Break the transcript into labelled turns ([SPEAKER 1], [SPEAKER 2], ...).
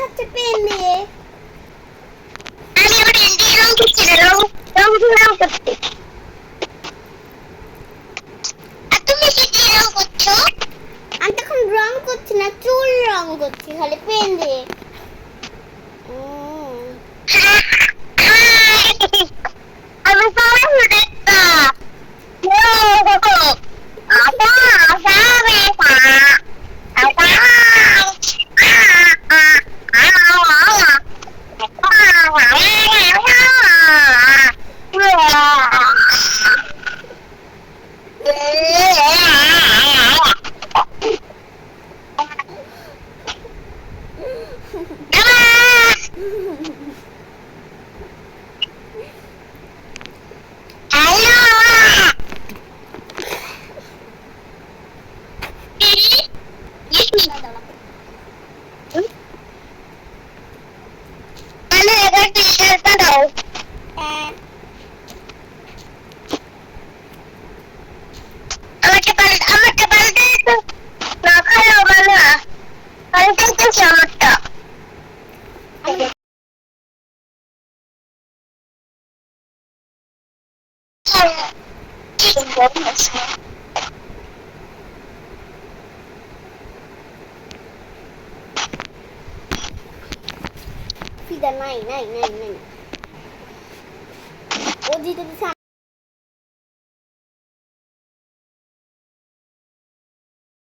[SPEAKER 1] হচ্ছে পেন দিয়ে।
[SPEAKER 2] আমি আবার পেন দিয়ে রং করছি না, রং করছি। আর তুমি কি দিয়ে রং করছো?
[SPEAKER 1] আমি তখন রং করছি না, চুল রং করছি খালি পেন দিয়ে।
[SPEAKER 2] আমি সবাই দেখতা
[SPEAKER 1] ফিদা নাই নাই নাই নাই, ও দিতে দিচ্ছে